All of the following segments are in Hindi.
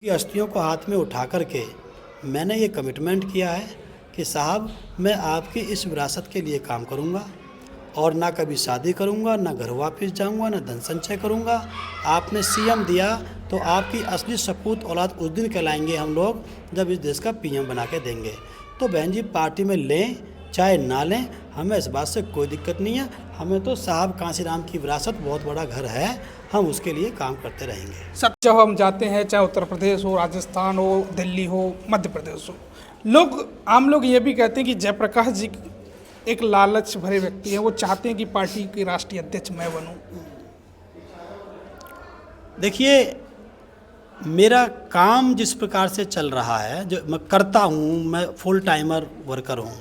की अस्थियों को हाथ में उठा करके मैंने ये कमिटमेंट किया है कि साहब मैं आपकी इस विरासत के लिए काम करूँगा और ना कभी शादी करूँगा, ना घर वापस जाऊँगा, ना धन संचय करूँगा। आपने सीएम दिया तो आपकी असली सपूत औलाद उस दिन कहलाएंगे हम लोग जब इस देश का पीएम बना के देंगे। तो बहन जी पार्टी में लें चाहे ना लें, हमें इस बात से कोई दिक्कत नहीं है। हमें तो साहब कांसीराम की विरासत बहुत बड़ा घर है, हम उसके लिए काम करते रहेंगे। सब जब हम जाते हैं, चाहे उत्तर प्रदेश हो, राजस्थान हो, दिल्ली हो, मध्य प्रदेश हो, आम लोग ये भी कहते हैं कि जयप्रकाश जी एक लालच भरे व्यक्ति हैं। वो चाहते हैं कि पार्टी के राष्ट्रीय अध्यक्ष मैं बनूं। देखिए, मेरा काम जिस प्रकार से चल रहा है, जो मैं करता हूँ, मैं फुल टाइमर वर्कर हूँ,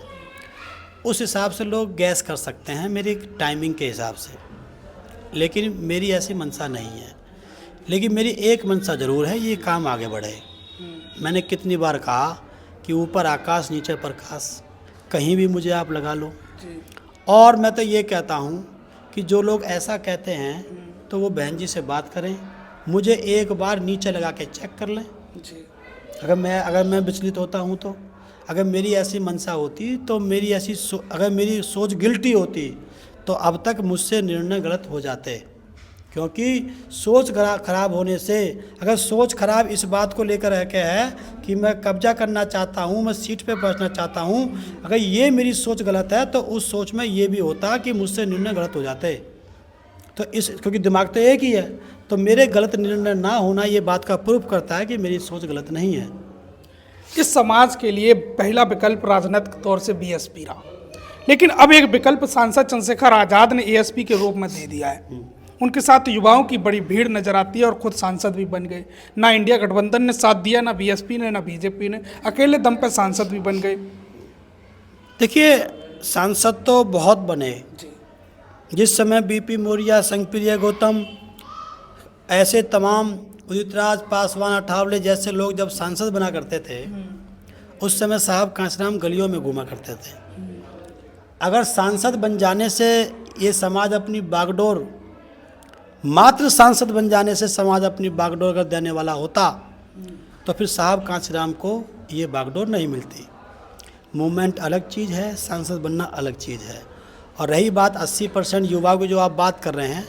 उस हिसाब से लोग गैस कर सकते हैं मेरी टाइमिंग के हिसाब से। लेकिन मेरी ऐसी मंशा नहीं है। लेकिन मेरी एक मंशा ज़रूर है, ये काम आगे बढ़े। मैंने कितनी बार कहा कि ऊपर आकाश नीचे प्रकाश, कहीं भी मुझे आप लगा लो। और मैं तो ये कहता हूँ कि जो लोग ऐसा कहते हैं तो वो बहन जी से बात करें, मुझे एक बार नीचे लगा के चेक कर लें। अगर मैं विचलित होता हूँ तो, अगर मेरी ऐसी मंशा होती तो अगर मेरी सोच गिल्टी होती तो अब तक मुझसे निर्णय गलत हो जाते। क्योंकि सोच खराब होने से, अगर सोच खराब इस बात को लेकर है कि है कि मैं कब्जा करना चाहता हूँ, मैं सीट पे बैठना चाहता हूँ, अगर ये मेरी सोच गलत है तो उस सोच में ये भी होता कि मुझसे निर्णय गलत हो जाते। तो क्योंकि दिमाग तो एक ही है, तो मेरे गलत निर्णय ना होना ये बात का प्रूफ करता है कि मेरी सोच गलत नहीं है। इस समाज के लिए पहला विकल्प राजनीतिक तौर से बीएसपी रहा, लेकिन अब एक विकल्प सांसद चंद्रशेखर आजाद ने एएसपी के रूप में दे दिया है। उनके साथ युवाओं की बड़ी भीड़ नजर आती है और खुद सांसद भी बन गए। ना इंडिया गठबंधन ने साथ दिया, ना बीएसपी ने, ना बीजेपी ने, अकेले दम पे सांसद भी बन गए। देखिए, सांसद तो बहुत बने। जिस समय बीपी मौर्य, संगप्रिय गौतम, ऐसे तमाम उदित राज, पासवान, अठावले जैसे लोग जब सांसद बना करते थे, उस समय साहब कांसीराम गलियों में घूमा करते थे। अगर सांसद बन जाने से ये समाज अपनी बागडोर, मात्र सांसद बन जाने से समाज अपनी बागडोर अगर देने वाला होता तो फिर साहब कांसीराम को ये बागडोर नहीं मिलती। मूवमेंट अलग चीज़ है, सांसद बनना अलग चीज़ है। और रही बात 80% युवा की जो आप बात कर रहे हैं,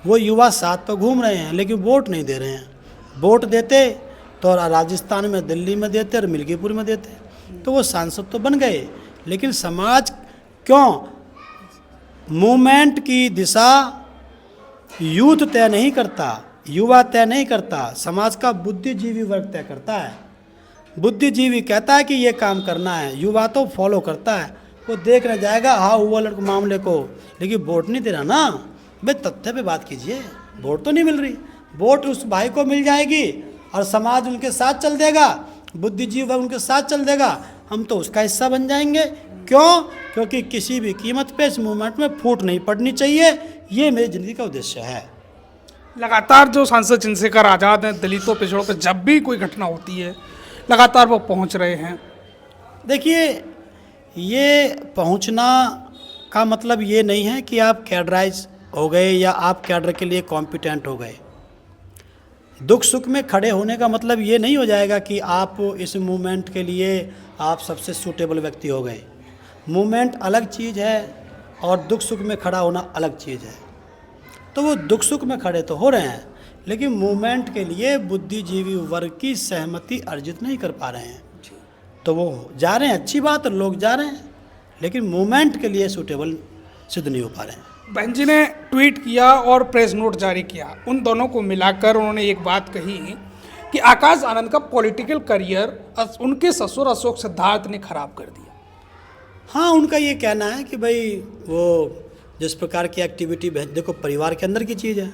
वो युवा साथ पर घूम रहे हैं लेकिन वोट नहीं दे रहे हैं। वोट देते तो राजस्थान में, दिल्ली में देते और मिल्कीपुर में देते, तो वो सांसद तो बन गए। लेकिन समाज क्यों, मूवमेंट की दिशा यूथ तय नहीं करता, युवा तय नहीं करता, समाज का बुद्धिजीवी वर्ग तय करता है। बुद्धिजीवी कहता है कि ये काम करना है, युवा तो फॉलो करता है। वो देख न जाएगा हाँ हुआ लड़के मामले को, लेकिन वोट नहीं दे रहा ना। भाई तथ्य पे बात कीजिए, वोट तो नहीं मिल रही। वोट उस भाई को मिल जाएगी और समाज उनके साथ चल देगा, बुद्धिजीवी वर्ग उनके साथ चल देगा, हम तो उसका हिस्सा बन जाएंगे। क्यों? क्योंकि किसी भी कीमत पे इस मूवमेंट में फूट नहीं पड़नी चाहिए। ये मेरी ज़िंदगी का उद्देश्य है। लगातार जो सांसद चंद्रशेखर आजाद हैं, दलितों पिछड़ों पर जब भी कोई घटना होती है लगातार वो पहुंच रहे हैं। देखिए, ये पहुंचना का मतलब ये नहीं है कि आप कैडराइज हो गए या आप कैडर के लिए कॉम्पिटेंट हो गए। दुख सुख में खड़े होने का मतलब ये नहीं हो जाएगा कि आप इस मूवमेंट के लिए आप सबसे सूटेबल व्यक्ति हो गए। मूवमेंट अलग चीज़ है और दुख सुख में खड़ा होना अलग चीज़ है। तो वो दुख सुख में खड़े तो हो रहे हैं, लेकिन मूवमेंट के लिए बुद्धिजीवी वर्ग की सहमति अर्जित नहीं कर पा रहे हैं। तो वो जा रहे हैं, अच्छी बात, लोग जा रहे हैं, लेकिन मूवमेंट के लिए सूटेबल सिद्ध नहीं हो पा रहे हैं। बहन जी ने ट्वीट किया और प्रेस नोट जारी किया। उन दोनों को मिलाकर उन्होंने एक बात कही कि आकाश आनंद का पॉलिटिकल करियर उनके ससुर अशोक सिद्धार्थ ने खराब कर दिया। हाँ, उनका ये कहना है कि भाई वो जिस प्रकार की एक्टिविटी, देखो परिवार के अंदर की चीज़ है,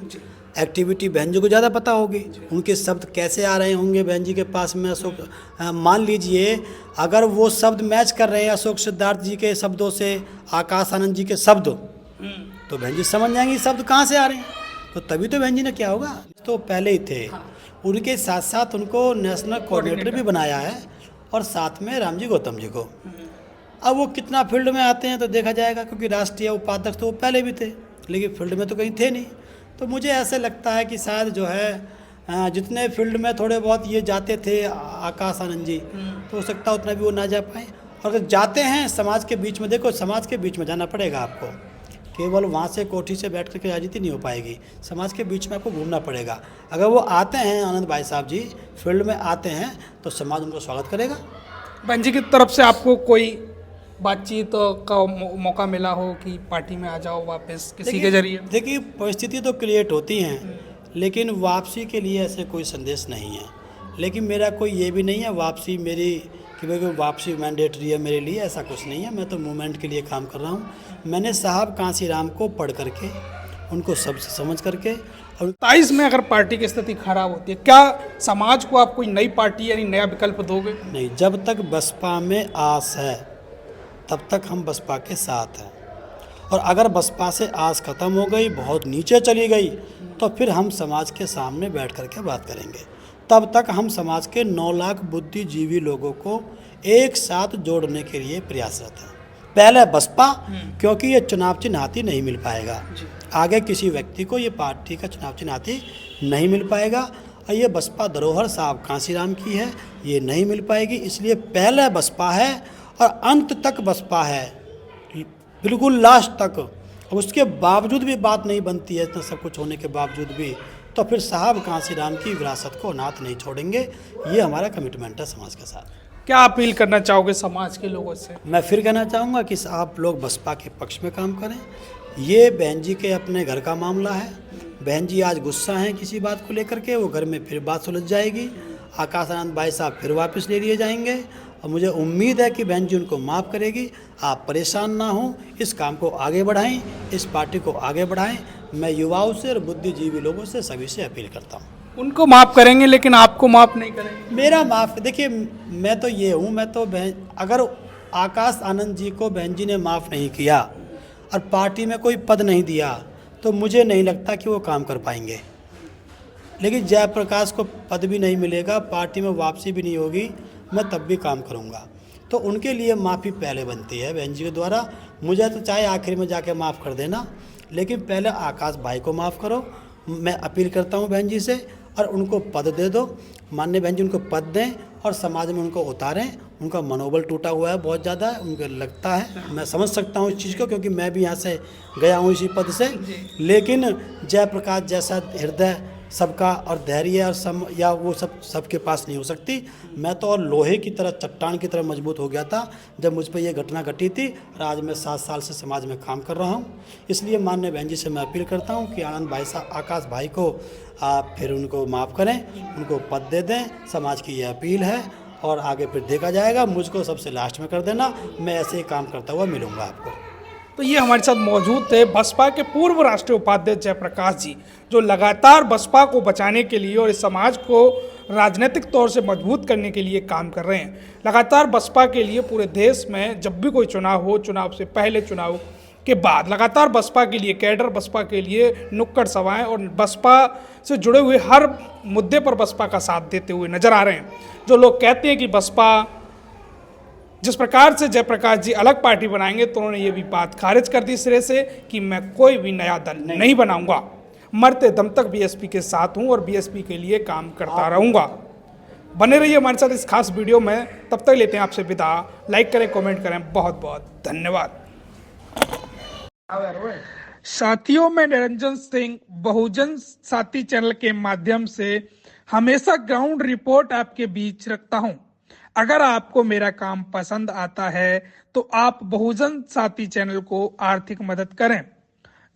एक्टिविटी बहन जी को ज़्यादा पता होगी, उनके शब्द कैसे आ रहे होंगे बहन जी के पास में। अशोक, मान लीजिए अगर वो शब्द मैच कर रहे हैं अशोक सिद्धार्थ जी के शब्दों से आकाश आनंद जी के शब्द, तो बहन जी समझ जाएंगे शब्द कहाँ से आ रहे हैं। तो तभी तो बहन जी ने क्या होगा, तो पहले ही थे। उनके साथ साथ उनको नेशनल कोऑर्डिनेटर भी बनाया है और साथ में रामजी गौतम जी को। अब वो कितना फील्ड में आते हैं तो देखा जाएगा, क्योंकि राष्ट्रीय उपाध्यक्ष तो वो पहले भी थे लेकिन फील्ड में तो कहीं थे नहीं। तो मुझे ऐसे लगता है कि शायद जो है जितने फील्ड में थोड़े बहुत ये जाते थे आकाश आनंद जी, तो हो सकता है उतना भी वो ना जा पाए। और अगर जाते हैं समाज के बीच में, देखो समाज के बीच में जाना पड़ेगा आपको, केवल वहाँ से कोठी से बैठ करके राजनीति नहीं हो पाएगी, समाज के बीच में आपको घूमना पड़ेगा। अगर वो आते हैं आनंद भाई साहब जी फील्ड में आते हैं तो समाज उनको स्वागत करेगा। बहन जी की तरफ से आपको कोई बातचीत का मौका मिला हो कि पार्टी में आ जाओ वापस किसी के जरिए? देखिए परिस्थिति तो क्रिएट होती हैं, लेकिन वापसी के लिए ऐसे कोई संदेश नहीं है। लेकिन मेरा कोई ये भी नहीं है वापसी मेरी कि भाई वापसी मैंडेटरी है मेरे लिए, ऐसा कुछ नहीं है। मैं तो मूवमेंट के लिए काम कर रहा हूँ। मैंने साहब कांसीराम को पढ़ करके, उनको सब समझ करके, और 27 में अगर पार्टी की स्थिति खराब होती है, क्या समाज को आप कोई नई पार्टी यानी नया विकल्प दोगे? नहीं, जब तक बसपा में आस है तब तक हम बसपा के साथ हैं। और अगर बसपा से आस खत्म हो गई, बहुत नीचे चली गई, तो फिर हम समाज के सामने बैठ करके बात करेंगे। तब तक हम समाज के 9 लाख बुद्धिजीवी लोगों को एक साथ जोड़ने के लिए प्रयासरत हैं। पहले बसपा, क्योंकि ये चुनाव चिन्हाती नहीं मिल पाएगा, आगे किसी व्यक्ति को ये पार्टी का चुनाव चिन्हाती नहीं मिल पाएगा। और ये बसपा धरोहर साहब कांसीराम की है, ये नहीं मिल पाएगी। इसलिए पहले बसपा है और अंत तक बसपा है, बिल्कुल लास्ट तक। और उसके बावजूद भी बात नहीं बनती है, इतना सब कुछ होने के बावजूद भी, तो फिर साहब कांसीराम की विरासत को अनाथ नहीं छोड़ेंगे। ये हमारा कमिटमेंट है समाज के साथ। क्या अपील करना चाहोगे समाज के लोगों से? मैं फिर कहना चाहूँगा कि आप लोग बसपा के पक्ष में काम करें। ये बहन जी के अपने घर का मामला है। बहन जी आज गुस्सा हैं किसी बात को लेकर के, वो घर में फिर बात सुलझ जाएगी। आकाश आनंद भाई साहब फिर वापस ले लिए जाएंगे और मुझे उम्मीद है कि बहन जी उनको माफ़ करेगी। आप परेशान ना हों, इस काम को आगे बढ़ाएं, इस पार्टी को आगे बढ़ाएं। मैं युवाओं से और बुद्धिजीवी लोगों से सभी से अपील करता हूं। उनको माफ़ करेंगे लेकिन आपको माफ़ नहीं करेंगे? मेरा माफ़, देखिए मैं तो ये हूँ, मैं तो बहन, अगर आकाश आनंद जी को बहन जी ने माफ़ नहीं किया और पार्टी में कोई पद नहीं दिया तो मुझे नहीं लगता कि वो काम कर पाएंगे। लेकिन जयप्रकाश को पद भी नहीं मिलेगा, पार्टी में वापसी भी नहीं होगी, मैं तब भी काम करूँगा। तो उनके लिए माफ़ी पहले बनती है बहन जी के द्वारा। मुझे तो चाहे आखिर में जाके माफ़ कर देना, लेकिन पहले आकाश भाई को माफ़ करो। मैं अपील करता हूँ बहन जी से, और उनको पद दे दो। माननीय बहन जी उनको पद दें और समाज में उनको उतारें। उनका मनोबल टूटा हुआ है बहुत ज़्यादा, उनको लगता है, मैं समझ सकता हूँ इस चीज़ को, क्योंकि मैं भी यहाँ से गया हूँ इसी पद से। लेकिन जयप्रकाश जैसा हृदय सबका और धैर्य और या वो सबके पास नहीं हो सकती। मैं तो और लोहे की तरह, चट्टान की तरह मजबूत हो गया था जब मुझ पर यह घटना घटी थी, और आज मैं 7 साल से समाज में काम कर रहा हूँ। इसलिए माननीय बहन जी से मैं अपील करता हूँ कि आनंद भाई साहब, आकाश भाई को आप फिर उनको माफ़ करें, उनको पद दे दें। समाज की यह अपील है और आगे फिर देखा जाएगा। मुझको सबसे लास्ट में कर देना, मैं ऐसे ही काम करता हुआ मिलूँगा आपको। तो ये हमारे साथ मौजूद थे बसपा के पूर्व राष्ट्रीय उपाध्यक्ष जयप्रकाश जी, जो लगातार बसपा को बचाने के लिए और इस समाज को राजनीतिक तौर से मजबूत करने के लिए काम कर रहे हैं। लगातार बसपा के लिए पूरे देश में जब भी कोई चुनाव हो, चुनाव से पहले, चुनाव के बाद, लगातार बसपा के लिए कैडर, बसपा के लिए नुक्कड़ सभाएं और बसपा से जुड़े हुए हर मुद्दे पर बसपा का साथ देते हुए नजर आ रहे हैं। जो लोग कहते हैं कि बसपा, जिस प्रकार से जयप्रकाश जी अलग पार्टी बनाएंगे, तो उन्होंने ये भी बात खारिज कर दी सिरे से कि मैं कोई भी नया दल नहीं बनाऊंगा, मरते दम तक बीएसपी के साथ हूं और बीएसपी के लिए काम करता रहूंगा। बने रहिए हमारे साथ इस खास वीडियो में, तब तक लेते हैं आपसे विदा। लाइक करें, कमेंट करें, बहुत बहुत धन्यवाद। साथियों, मैं निरंजन सिंह बहुजन साथी चैनल के माध्यम से हमेशा ग्राउंड रिपोर्ट आपके बीच रखता हूं। अगर आपको मेरा काम पसंद आता है तो आप बहुजन साथी चैनल को आर्थिक मदद करें,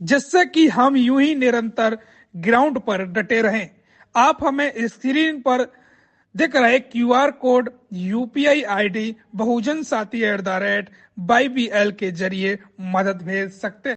जिससे कि हम यूं ही निरंतर ग्राउंड पर डटे रहें। आप हमें स्क्रीन पर दिख रहे QR कोड, UPI ID बहुजन साथी @YBL के जरिए मदद भेज सकते हैं।